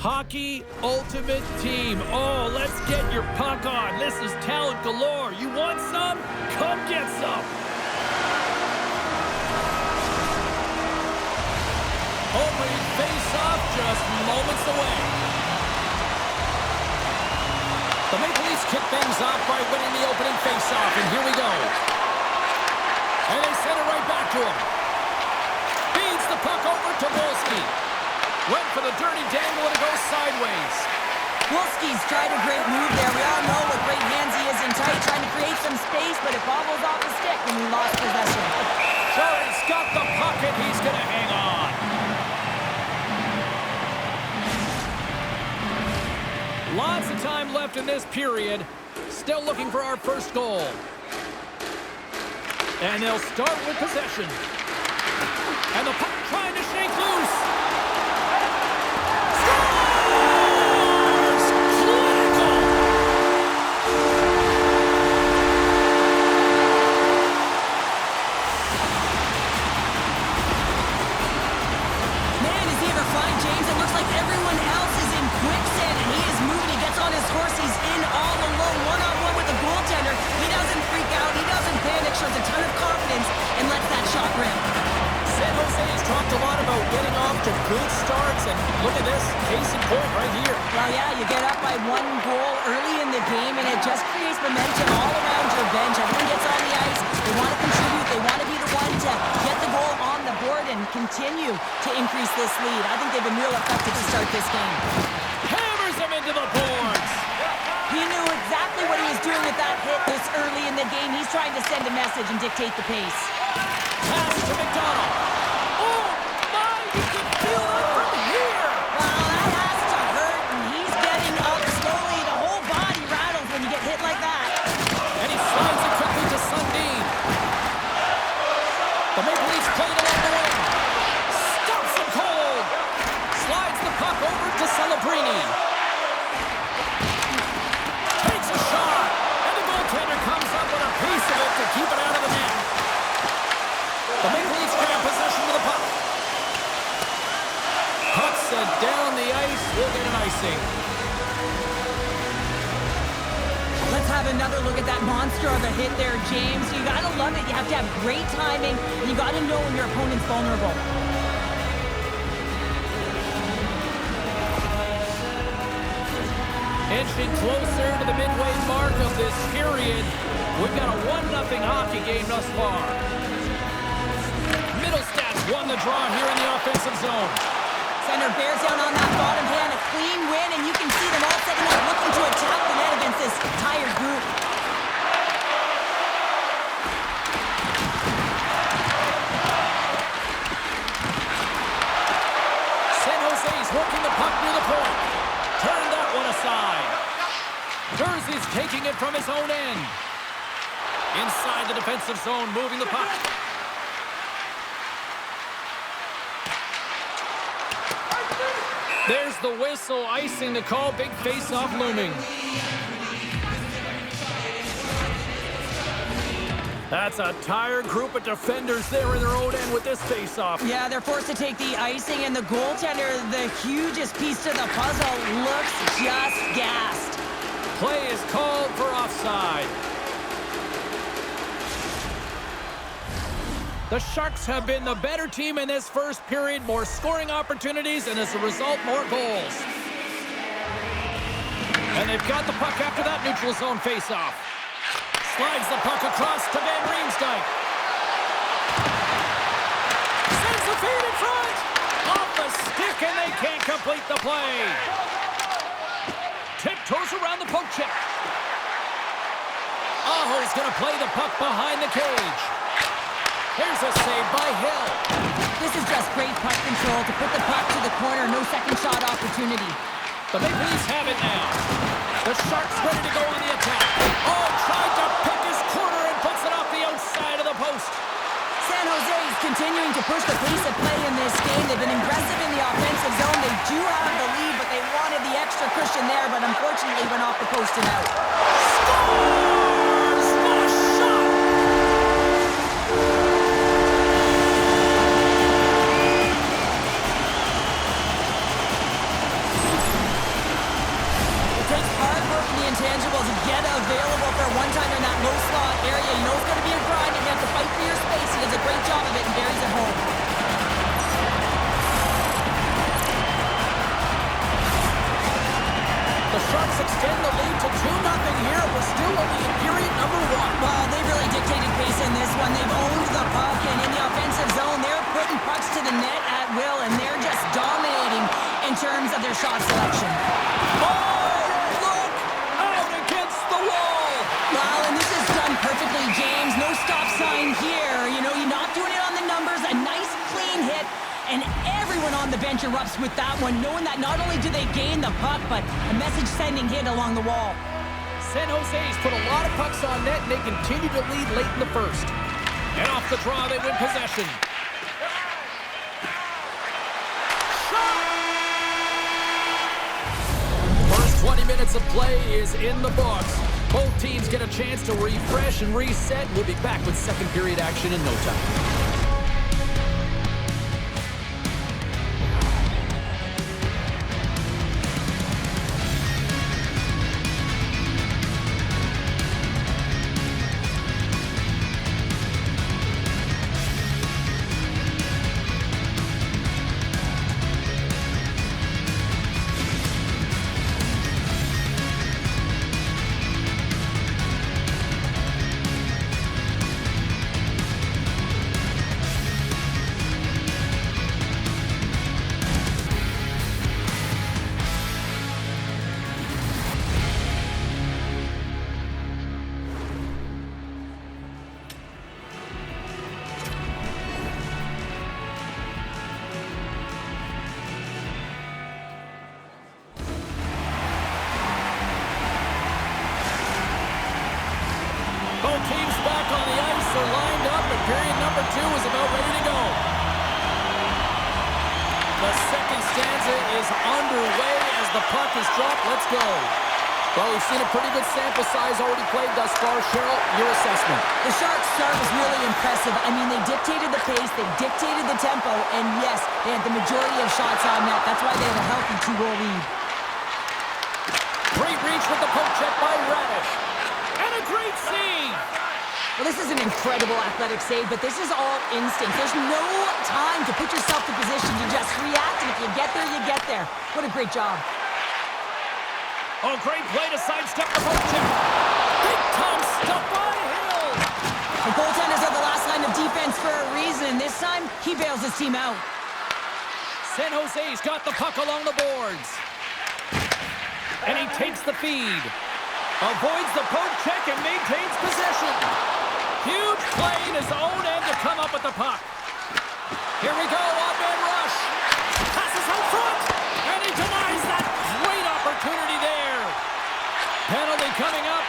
Hockey Ultimate Team. Oh, let's get your puck on. This is talent galore. You want some? Come get some. Opening face-off just moments away. The Maple Leafs kick things off by winning the opening face-off, and here we go. And they send it right back to him. Feeds the puck over to Wolski. Went for the dirty dangle, and it goes sideways. Wolski's tried a great move there. We all know what great hands he is in tight, trying to create some space, but it bobbles off the stick, and he lost possession. He's got the puck, and he's going to hang on. Lots of time left in this period. Still looking for our first goal. And they'll start with possession. And the puck trying to shake loose. Scores! Clinical! Man, does he ever find James? It looks like everyone else is in quicksand, and he is moving. He gets on his horse. He's in all alone, one-on-one with the goaltender. He doesn't freak out. He doesn't panic. Shows a ton of confidence and lets that shot rip. San Jose's talked a lot about getting off to good starts, and look at this, case in point right here. Well, yeah, you get up by 1 goal early in the game, and it just creates momentum all around your bench. Everyone gets on the ice. They want to contribute. They want to be the one to get the goal on the board and continue to increase this lead. I think they've been real effective to start this game. Hammers him into the boards. He knew exactly what he was doing with that hit this early in the game. He's trying to send a message and dictate the pace. Pass to McDonald. Oh, my, you can feel it from here. Well, that has to hurt, and he's getting up slowly. The whole body rattles when you get hit like that. And he slides it quickly to Sundin. The Maple Leafs played along the wing. Stops him cold. Slides the puck over to Celebrini. Takes a shot. And the goaltender comes up with a piece of it to keep it out of the net. The Maple Leafs grab possession of the puck. Puck's down the ice. We'll get an icing. Let's have another look at that monster of a hit there, James. You got to love it. You have to have great timing, and you got to know when your opponent's vulnerable. Inching closer to the midway mark of this period. We've got a 1-0 hockey game thus far. Middlestats won the draw here in the offensive zone. Center bears down on that bottom hand, a clean win, and you can see them all setting up, looking to attack the net against this tired group. San Jose's working the puck near the point. Turn that one aside. Jersey's taking it from his own end. Inside the defensive zone, moving the puck. There's the whistle, icing the call, big face-off looming. That's a tired group of defenders there in their own end with this face-off. Yeah, they're forced to take the icing, and the goaltender, the hugest piece to the puzzle, looks just gassed. Play is called for offside. The Sharks have been the better team in this first period, more scoring opportunities, and as a result, more goals. And they've got the puck after that neutral zone face-off. Slides the puck across to Van Riemsdyk. Sends the feed in front. Off the stick, and they can't complete the play. Tiptoes around the poke check. Aho's going to play the puck behind the cage. Here's a save by Hill. This is just great puck control to put the puck to the corner. No second shot opportunity. The Maple Leafs have it now. The Sharks ready to go on the attack. Oh, tried to pick his corner and puts it off the outside of the post. San Jose is continuing to push the pace of play in this game. They've been aggressive in the offensive zone. They do have the lead, but they wanted the extra cushion there, but unfortunately went off the post and out. Scores! What a shot! shot selection. Oh, look! Out against the wall! Wow, and this is done perfectly, James. No stop sign here. You know, you're not doing it on the numbers. A nice, clean hit. And everyone on the bench erupts with that one, knowing that not only do they gain the puck, but a message-sending hit along the wall. San Jose's put a lot of pucks on net, and they continue to lead late in the first. And off the draw, they win possession. First 20 minutes of play is in the books. Both teams get a chance to refresh and reset. We'll be back with second period action in no time. Both teams back on the ice are lined up, and period number 2 is about ready to go. The second stanza is underway as the puck is dropped. Let's go. Well, we've seen a pretty good sample size already played thus far. Cheryl, your assessment. The Sharks' start was really impressive. I mean, they dictated the pace, they dictated the tempo, and yes, they had the majority of shots on net. That's why they have a healthy 2-goal lead. Great reach with the poke check by Radish. And a great save. Well, this is an incredible athletic save, but this is all instinct. There's no time to put yourself in position to just react, and if you get there, you get there. What a great job. Oh, great play to sidestep the poke check. Big time stuff by Hill. The goaltenders are the last line of defense for a reason. This time, he bails his team out. San Jose's got the puck along the boards. And he takes the feed. Avoids the poke check and maintains possession. Huge play in his own end to come up with the puck. Here we go, odd-man rush. Passes out front, and he denies that great opportunity there. Penalty coming up.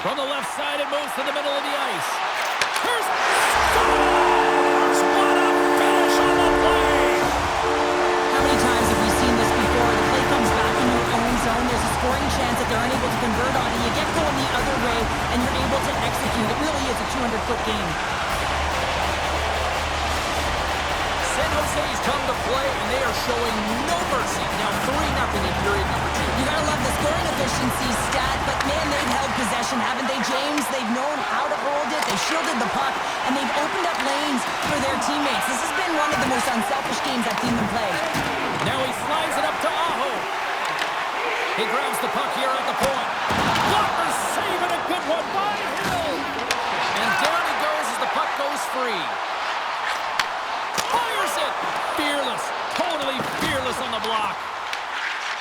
From the left side, it moves to the middle of the ice. Here's scores! What a finish on the play! How many times have we seen this before? The play comes back in your own zone. There's a scoring chance that they're unable to convert on it. You get going the other way, and you're able to execute. It really is a 200-foot game. San Jose's come to play, and they are showing no mercy. Now 3-0 in period number 2. You gotta love the scoring efficiency stat, but man, they've held possession, haven't they, James? They've known how to hold it. They shielded the puck, and they've opened up lanes for their teammates. This has been one of the most unselfish games I've seen them play. Now he slides it up to Aho. He grabs the puck here at the point. Blocker save and a good one by Hill. And down he goes as the puck goes free. Fires it. Fearless. Totally fearless on the block.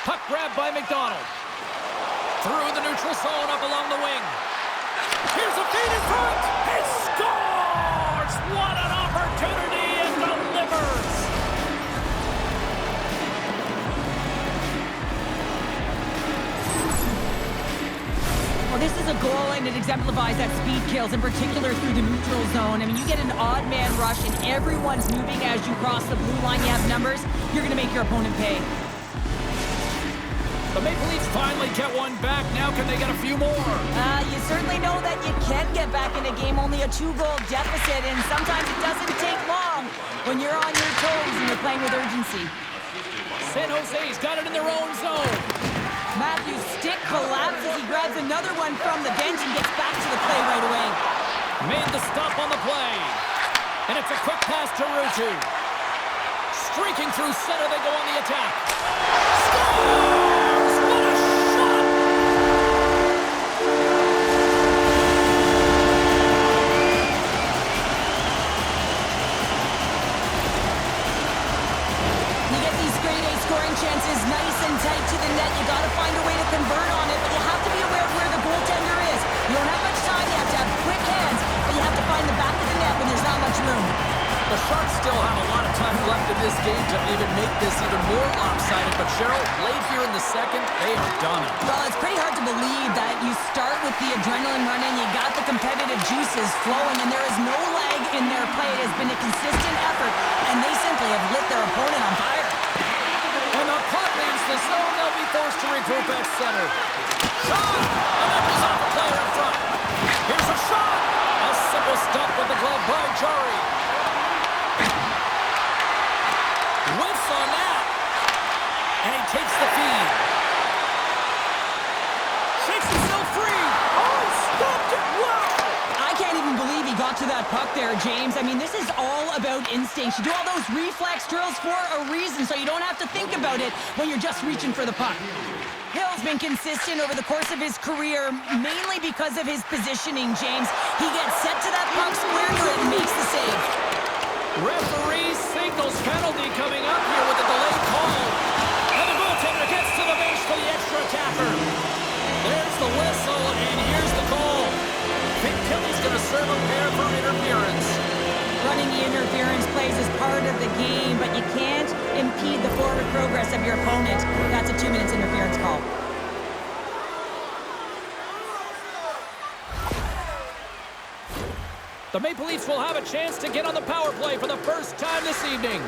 Puck grabbed by McDonald. Through the neutral zone up along the wing. Here's a feed in front. He scores. What an opportunity and delivers. Well, this is a goal, and it exemplifies that speed kills, in particular through the neutral zone. I mean, you get an odd man rush, and everyone's moving as you cross the blue line. You have numbers. You're going to make your opponent pay. The Maple Leafs finally get one back. Now can they get a few more? You certainly know that you can get back in a game, only a 2-goal deficit, and sometimes it doesn't take long when you're on your toes and you're playing with urgency. San Jose's got it in their own zone. Matthews' stick collapses. He grabs another one from the bench and gets back to the play right away. Made the stop on the play. And it's a quick pass to Rutu. Streaking through center, they go on the attack. Scores! What a shot! You get these grade A scoring chances nice and tight to the net. You got to find a way to convert on it, but you have to be aware of where the goaltender is. You don't have much time. You have to have quick hands, but you have to find the back of the net when there's not much room. The Sharks still have a lot of time left in this game to even make this even more lopsided, but Cheryl, late here in the second, they are done. Well, it's pretty hard to believe that you start with the adrenaline running, you got the competitive juices flowing, and there is no lag in their play. It has been a consistent effort, and they simply have lit their opponent on fire. When the puck leaves the zone, they'll be forced to regroup at center. Shot! And that was off the player in front. Here's a shot! A simple stop with the glove by Jari. Whiffs on that. And he takes the feed. Shakes himself free. Oh, he stopped it. Wow! I can't even believe he got to that puck there, James. I mean, this is all about instinct. You do all those reflex drills for a reason, so you don't have to think about it when you're just reaching for the puck. Hill's been consistent over the course of his career, mainly because of his positioning, James. He gets set to that puck, square to it, and makes the save. Referee signals penalty coming up here with a delayed call. And the goaltender gets to the bench for the extra attacker. There's the whistle, and here's the call. Tilly's going to serve a pair for interference. Running the interference plays is part of the game, but you can't impede the forward progress of your opponent. That's a 2 minutes interference call. The Maple Leafs will have a chance to get on the power play for the first time this evening.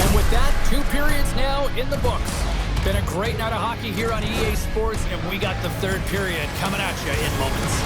And with that, 2 periods now in the books. Been a great night of hockey here on EA Sports, and we got the 3rd period coming at you in moments.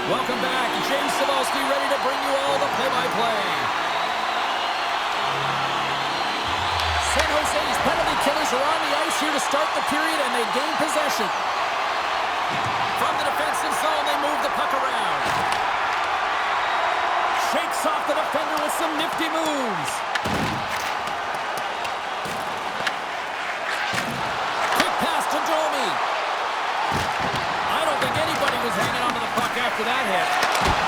Welcome back. James Cybulski ready to bring you all the play-by-play. San Jose's penalty killers are on the ice here to start the period, and they gain possession. From the defensive zone, they move the puck around. Shakes off the defender with some nifty moves. Quick pass to Domi. I don't think anybody was hanging on to the puck after that hit.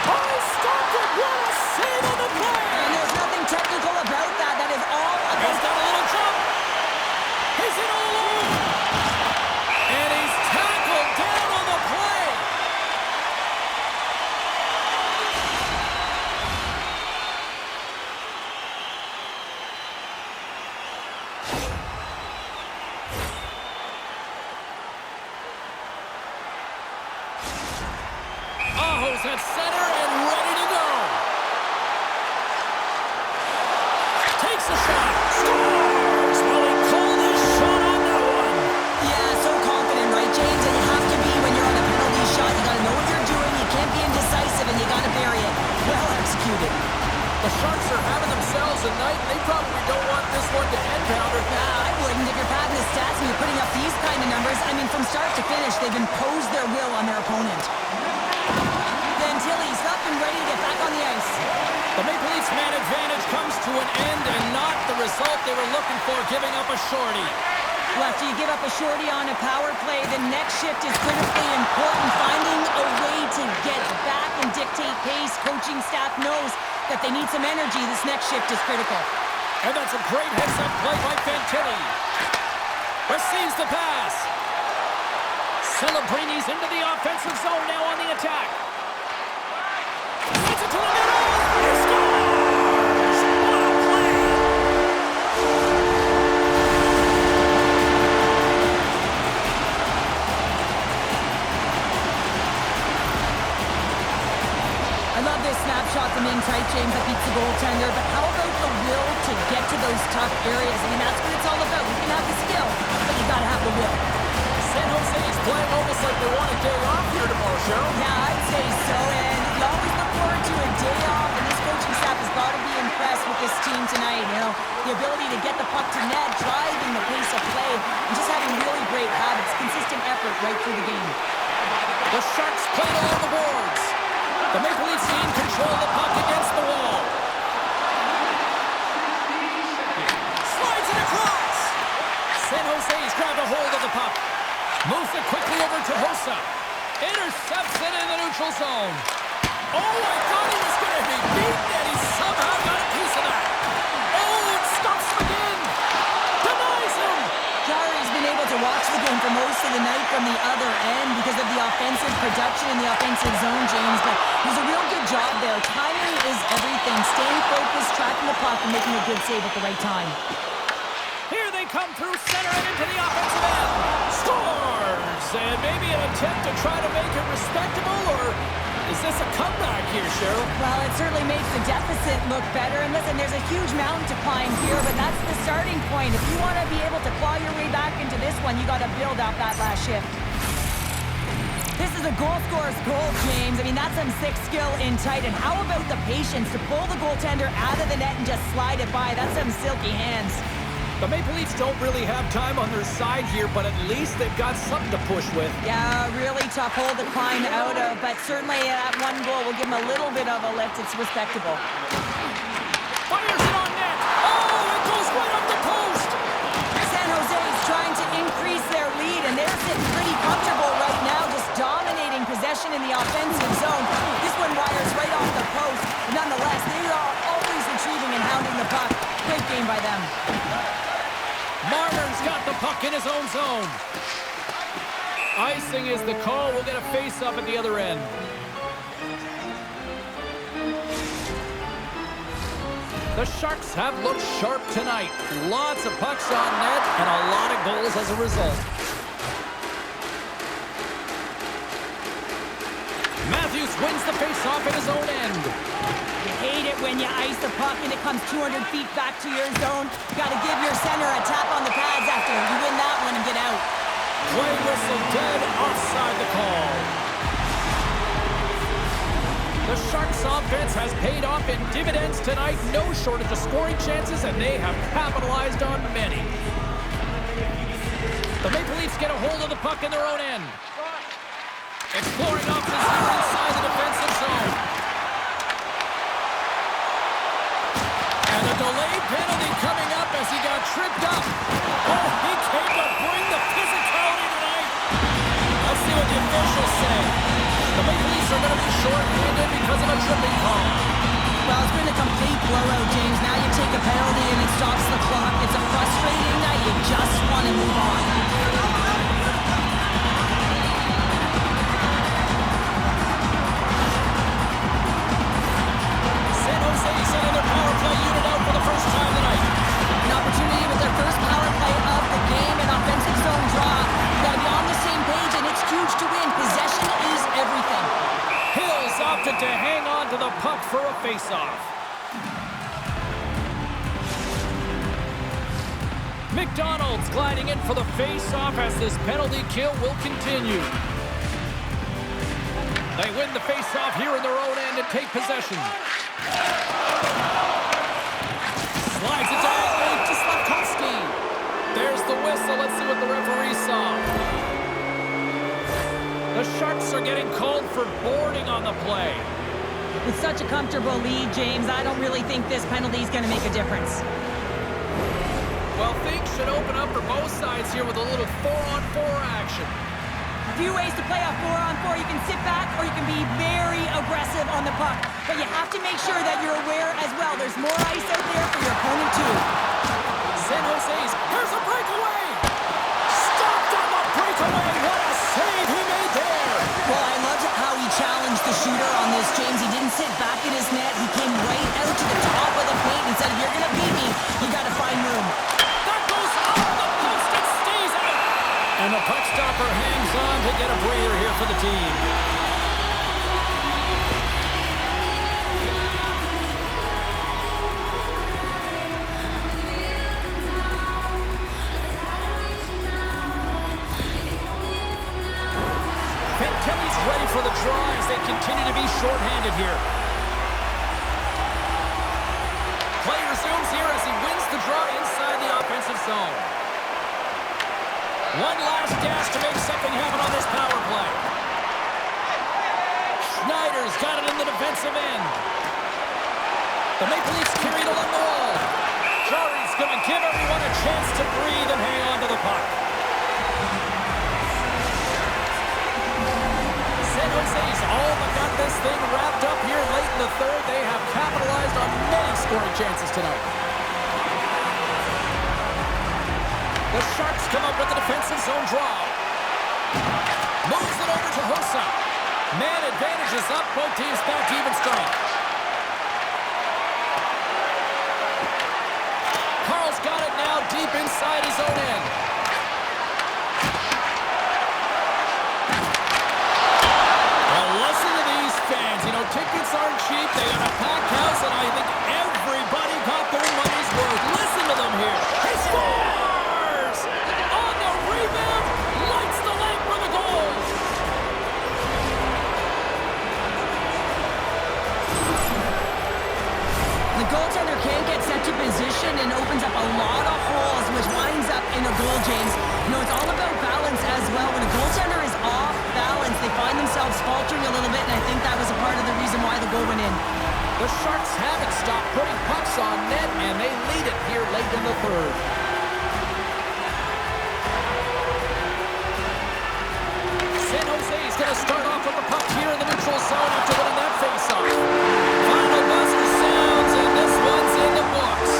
Oh, he stopped it! What a save on the play! And there's nothing technical about that. That is all about... He's got a little jump. He's in all alone. And he's tackled down on the play. Aho's at center and ready to go. Takes a shot. Scores. Well, he called his shot on that one. Yeah, so confident, right, James? And you have to be when you're on a penalty shot. You got to know what you're doing. You can't be indecisive, and you got to bury it. Well executed. The Sharks are having themselves a night. They probably don't want this one to end, Pounder. Nah, I wouldn't. If you're padding the stats and you're putting up these kind of numbers, I mean, from start to finish, they've imposed their will on their opponent. Then Tilly's up and ready to get back on the ice. The Maple Leafs man advantage comes to an end, and not the result they were looking for, giving up a shorty. Well, after you give up a shorty on a power play, the next shift is critically important. Finding a way to get back and dictate pace. Coaching staff knows that they need some energy. This next shift is critical. And that's a great heads-up play by Fantilli. Receives the pass. Celebrini's into the offensive zone now on the attack. Gets it to the middle. He scores! What a play! those tough areas. I mean, that's what it's all about. You can have the skill, but you got to have the will. San Jose is playing almost like they want a day off here tomorrow, Cheryl. Yeah, I'd say so, and you always look forward to a day off, and this coaching staff has got to be impressed with this team tonight. You know, the ability to get the puck to net, driving the pace of play, and just having really great habits, consistent effort right through the game. The Sharks played along the boards. The Maple Leafs team control the puck against the wall. Slides it across. San Jose's grabbed a hold of the puck. Moves it quickly over to Hossa. Intercepts it in the neutral zone. Oh, I thought he was going to be beaten, and he somehow got a piece of that. Oh, it stops him again. Denies him. Jarry's been able to watch the game for most of the night from the other end because of the offensive production in the offensive zone, James, but there's a real good job there. Timing is everything. Staying focused, tracking the puck, and making a good save at the right time. Here they come through center and into the offensive end. Scores! And maybe an attempt to try to make it respectable, or is this a comeback here, Cheryl? Well, it certainly makes the deficit look better. And listen, there's a huge mountain to climb here, but that's the starting point. If you want to be able to claw your way back into this one, you got to build out that last shift. This is a goal scorer's goal, James. I mean, that's some sick skill in tight. And how about the patience to pull the goaltender out of the net and just slide it by? That's some silky hands. The Maple Leafs don't really have time on their side here, but at least they've got something to push with. Yeah, really tough hole to climb out of, but certainly that one goal will give them a little bit of a lift. It's respectable. Fires it on net. Oh, it goes right up the post. San Jose is trying to increase their lead, and they're sitting pretty comfortable right now, just dominating possession in the offensive zone. This one wires right off the post. Nonetheless, they are always retrieving and hounding the puck. Great game by them. Marner's got the puck in his own zone. Icing is the call. We'll get a face-up at the other end. The Sharks have looked sharp tonight. Lots of pucks on net and a lot of goals as a result. Matthews wins the face-off in his own end. You hate it when you ice the puck and it comes 200 feet back to your zone. Got to give your center a tap on the pads after you win that one and get out. Play whistle dead, offside the call. The Sharks offense has paid off in dividends tonight. No shortage of scoring chances, and they have capitalized on many. The Maple Leafs get a hold of the puck in their own end. Exploring options here inside the defensive zone. And a delayed penalty coming up as he got tripped up. Oh, he came to bring the physicality tonight. Let's see what the officials say. The Maple Leafs are going to be short-handed because of a tripping call. Well, it's been a complete blowout, James. Now you take a penalty and it stops the clock. It's a frustrating night. You just want to move on. San Jose sending their power play unit out for the first time tonight. An opportunity with their first power play of the game, an offensive zone draw. You got to be on the same page, and it's huge to win. Possession is everything. Hills opted to hang on to the puck for a face-off. McDonald's gliding in for the face-off as this penalty kill will continue. They win the face-off here in their own end and take possession. Slides it diagonally to Slavkovsky. There's the whistle. Let's see what the referee saw. The Sharks are getting called for boarding on the play. With such a comfortable lead, James, I don't really think this penalty is going to make a difference. Well, things should open up for both sides here with a little 4-on-4 action. A few ways to play a 4-on-4. You can sit back or you can be very aggressive on the puck. But you have to make sure that you're aware as well. There's more ice out there for your opponent too. San Jose's, here's a breakaway! Stopped on the breakaway! What a save he made there! Well, I loved how he challenged the shooter on this, James. He didn't sit back in his net. He came right out to the top of the paint and said, if you're going to beat me, you got to find room. That goes off the post and stays out! And the puck stopper hangs on to get a breather here for the team. the draw as they continue to be shorthanded here. Play resumes here as he wins the draw inside the offensive zone. One last dash to make something happen on this power play. Schneider's got it in the defensive end. The Maple Leafs carried along the wall. Jarry's going to give everyone a chance to breathe and hang on to the puck. San Jose's all but got this thing wrapped up here late in the third. They have capitalized on many scoring chances tonight. The Sharks come up with the defensive zone draw. Moves it over to Hossa. Man advantage is up. Both teams back to even strength. Carl's got it now deep inside his own end. Well, listen to these fans. You know, tickets aren't cheap. They got a packed house, and I think everybody got their money's worth. Listen to them here. He scores! On the rebound, lights the leg for the goal. The goaltender can't get set to position and opens up a lot of holes, which winds up in a goal, James. You know, it's all about balance as well. When a goaltender is off balance, they find themselves faltering a little bit, and I think that was a part of the reason why the goal went in. The Sharks haven't stopped putting pucks on net, and they lead it here late in the third. San Jose's going to start off with the puck here in the neutral zone after winning that faceoff. Final buzzer sounds, and this one's in the books.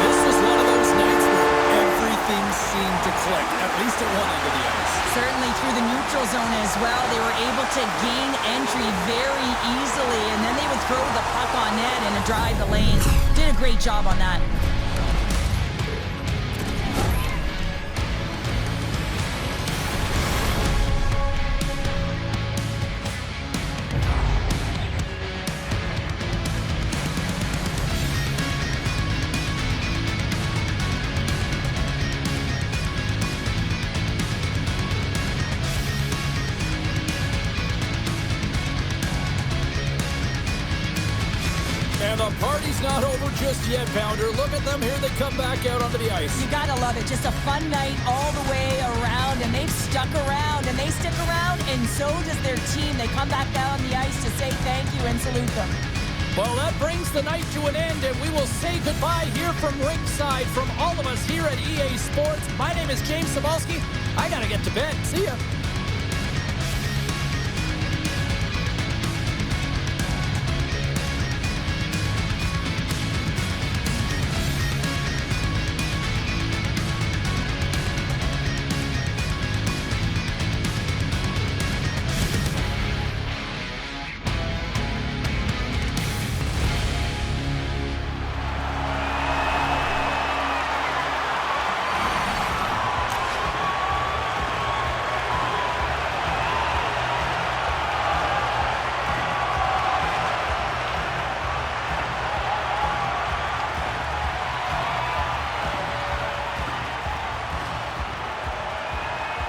This was one of those nights where everything seemed to click, at least at one end of the ice. Certainly through the neutral zone as well. They were able to gain entry very easily, and then they would throw the puck on net and drive the lanes. Did a great job on that. And the party's not over just yet, Pounder. Look at them here. They come back out onto the ice. You gotta love it. Just a fun night all the way around, and they've stuck around, and they stick around, and so does their team. They come back down on the ice to say thank you and salute them. Well, that brings the night to an end, and we will say goodbye here from ringside. From all of us here at EA Sports, my name is James Cebulski. I gotta get to bed. See ya.